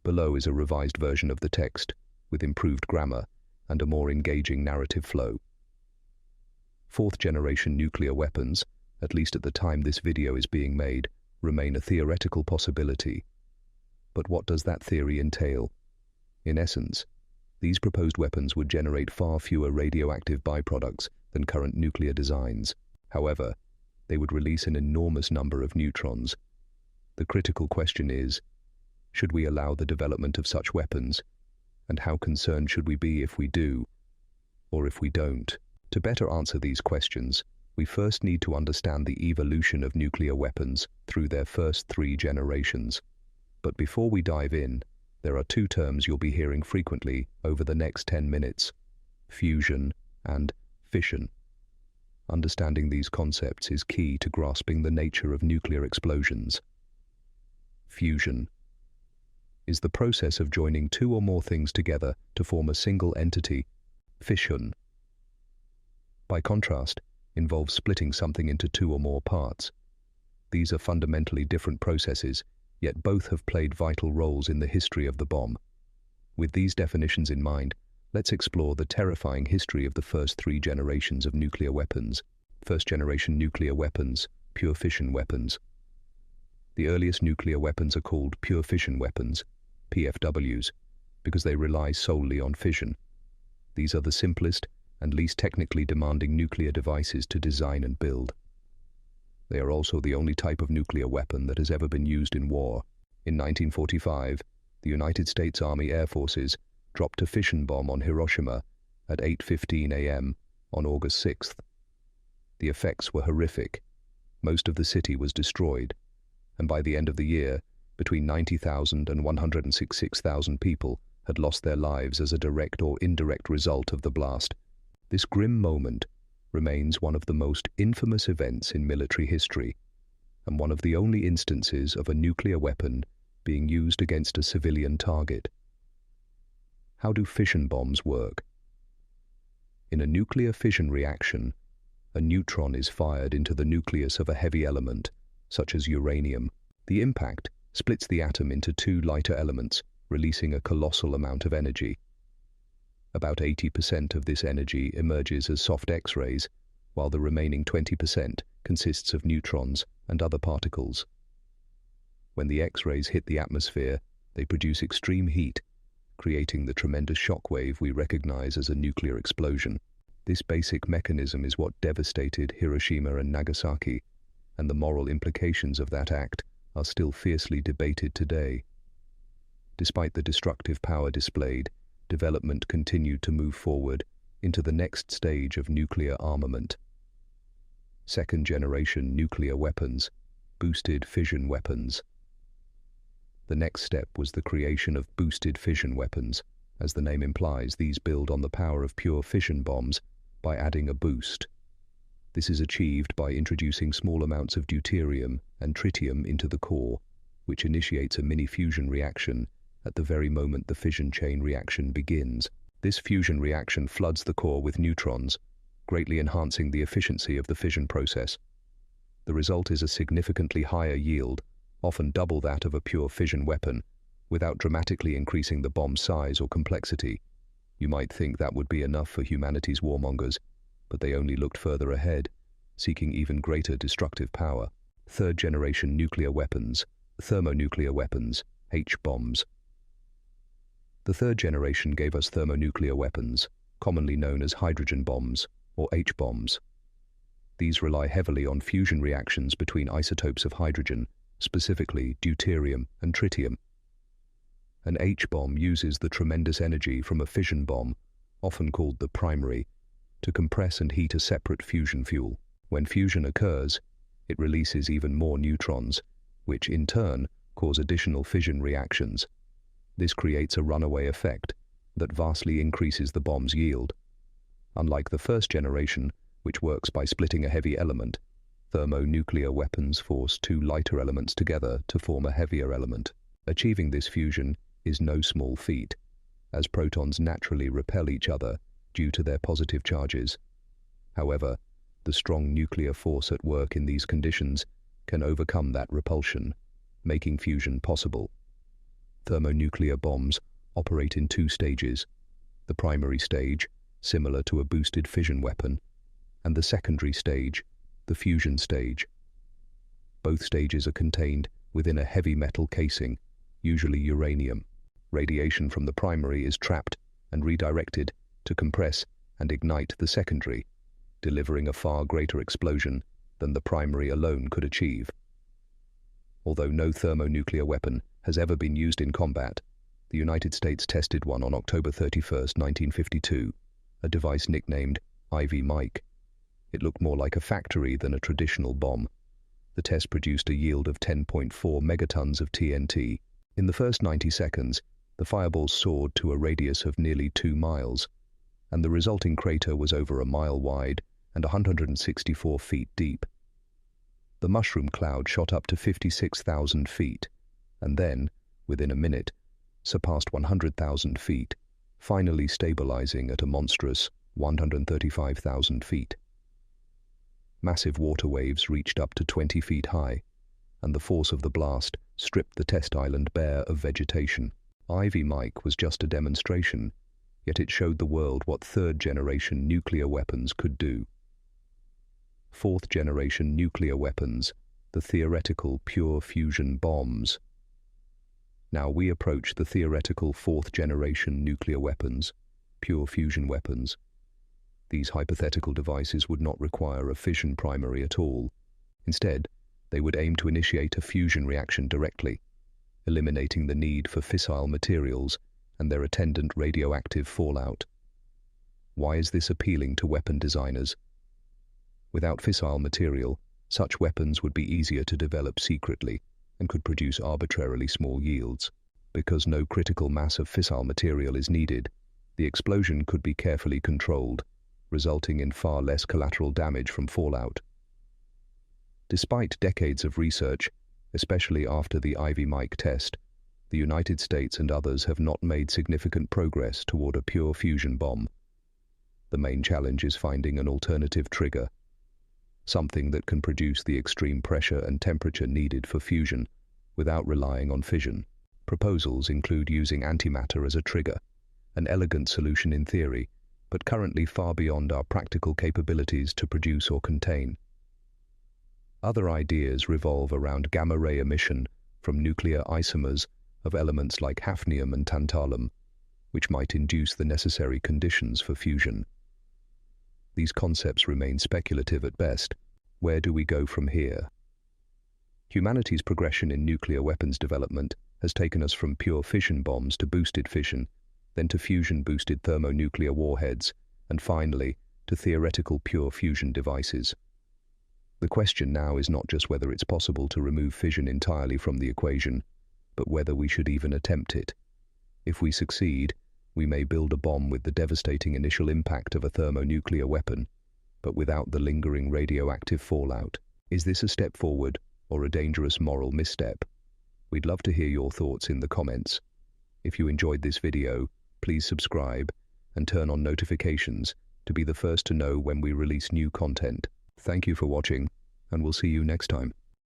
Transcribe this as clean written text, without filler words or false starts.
Below is a revised version of the text, with improved grammar and a more engaging narrative flow. Fourth-generation nuclear weapons, at least at the time this video is being made, remain a theoretical possibility. But what does that theory entail? In essence, these proposed weapons would generate far fewer radioactive byproducts than current nuclear designs. However, they would release an enormous number of neutrons. The critical question is, should we allow the development of such weapons? And how concerned should we be if we do, or if we don't? To better answer these questions, we first need to understand the evolution of nuclear weapons through their first 3 generations. But before we dive in, there are 2 terms you'll be hearing frequently over the next 10 minutes: fusion and fission. Understanding these concepts is key to grasping the nature of nuclear explosions. Fusion is the process of joining 2 or more things together to form a single entity. Fission, by contrast, involves splitting something into 2 or more parts. These are fundamentally different processes, yet both have played vital roles in the history of the bomb. With these definitions in mind, let's explore the terrifying history of the first 3 generations of nuclear weapons. First-generation nuclear weapons, pure fission weapons. The earliest nuclear weapons are called pure fission weapons, PFWs, because they rely solely on fission. These are the simplest and least technically demanding nuclear devices to design and build. They are also the only type of nuclear weapon that has ever been used in war. In 1945, the United States Army Air Forces dropped a fission bomb on Hiroshima at 8:15 a.m. on August 6th. The effects were horrific. Most of the city was destroyed, and by the end of the year, between 90,000 and 166,000 people had lost their lives as a direct or indirect result of the blast. This grim moment remains one of the most infamous events in military history, and one of the only instances of a nuclear weapon being used against a civilian target. How do fission bombs work? In a nuclear fission reaction, a neutron is fired into the nucleus of a heavy element, such as uranium. The impact splits the atom into 2 lighter elements, releasing a colossal amount of energy. About 80% of this energy emerges as soft X-rays, while the remaining 20% consists of neutrons and other particles. When the X-rays hit the atmosphere, they produce extreme heat, creating the tremendous shock wave we recognize as a nuclear explosion. This basic mechanism is what devastated Hiroshima and Nagasaki, and the moral implications of that act are still fiercely debated today. Despite the destructive power displayed, development continued to move forward into the next stage of nuclear armament. Second-generation nuclear weapons, boosted fission weapons. The next step was the creation of boosted fission weapons. As the name implies, these build on the power of pure fission bombs by adding a boost. This is achieved by introducing small amounts of deuterium and tritium into the core, which initiates a mini-fusion reaction at the very moment the fission chain reaction begins. This fusion reaction floods the core with neutrons, greatly enhancing the efficiency of the fission process. The result is a significantly higher yield, often double that of a pure fission weapon, without dramatically increasing the bomb's size or complexity. You might think that would be enough for humanity's warmongers, but they only looked further ahead, seeking even greater destructive power. Third-generation nuclear weapons, thermonuclear weapons, H-bombs. The third generation gave us thermonuclear weapons, commonly known as hydrogen bombs, or H-bombs. These rely heavily on fusion reactions between isotopes of hydrogen, specifically deuterium and tritium. An H-bomb uses the tremendous energy from a fission bomb, often called the primary, to compress and heat a separate fusion fuel. When fusion occurs, it releases even more neutrons, which in turn cause additional fission reactions. This creates a runaway effect that vastly increases the bomb's yield. Unlike the first generation, which works by splitting a heavy element, thermonuclear weapons force 2 lighter elements together to form a heavier element. Achieving this fusion is no small feat, as protons naturally repel each other due to their positive charges. However, the strong nuclear force at work in these conditions can overcome that repulsion, making fusion possible. Thermonuclear bombs operate in two stages: the primary stage, similar to a boosted fission weapon, and the secondary stage, the fusion stage. Both stages are contained within a heavy metal casing, usually uranium. Radiation from the primary is trapped and redirected to compress and ignite the secondary, delivering a far greater explosion than the primary alone could achieve. Although no thermonuclear weapon has ever been used in combat, the United States tested one on October 31, 1952, a device nicknamed Ivy Mike. It looked more like a factory than a traditional bomb. The test produced a yield of 10.4 megatons of TNT. In the first 90 seconds, the fireballs soared to a radius of nearly 2 miles, and the resulting crater was over a mile wide and 164 feet deep. The mushroom cloud shot up to 56,000 feet, and then, within a minute, surpassed 100,000 feet, finally stabilizing at a monstrous 135,000 feet. Massive water waves reached up to 20 feet high, and the force of the blast stripped the test island bare of vegetation. Ivy Mike was just a demonstration, yet it showed the world what third-generation nuclear weapons could do. Fourth-generation nuclear weapons, the theoretical pure fusion bombs. Now we approach the theoretical fourth-generation nuclear weapons, pure fusion weapons. These hypothetical devices would not require a fission primary at all. Instead, they would aim to initiate a fusion reaction directly, eliminating the need for fissile materials and their attendant radioactive fallout. Why is this appealing to weapon designers? Without fissile material, such weapons would be easier to develop secretly and could produce arbitrarily small yields. Because no critical mass of fissile material is needed, the explosion could be carefully controlled, resulting in far less collateral damage from fallout. Despite decades of research, especially after the Ivy Mike test, the United States and others have not made significant progress toward a pure fusion bomb. The main challenge is finding an alternative trigger, something that can produce the extreme pressure and temperature needed for fusion without relying on fission. Proposals include using antimatter as a trigger, an elegant solution in theory, but currently far beyond our practical capabilities to produce or contain. Other ideas revolve around gamma-ray emission from nuclear isomers of elements like hafnium and tantalum, which might induce the necessary conditions for fusion. These concepts remain speculative at best. Where do we go from here? Humanity's progression in nuclear weapons development has taken us from pure fission bombs to boosted fission, then to fusion-boosted thermonuclear warheads, and finally to theoretical pure fusion devices. The question now is not just whether it's possible to remove fission entirely from the equation, but whether we should even attempt it. If we succeed, we may build a bomb with the devastating initial impact of a thermonuclear weapon, but without the lingering radioactive fallout. Is this a step forward or a dangerous moral misstep? We'd love to hear your thoughts in the comments. If you enjoyed this video, please subscribe and turn on notifications to be the first to know when we release new content. Thank you for watching, and we'll see you next time.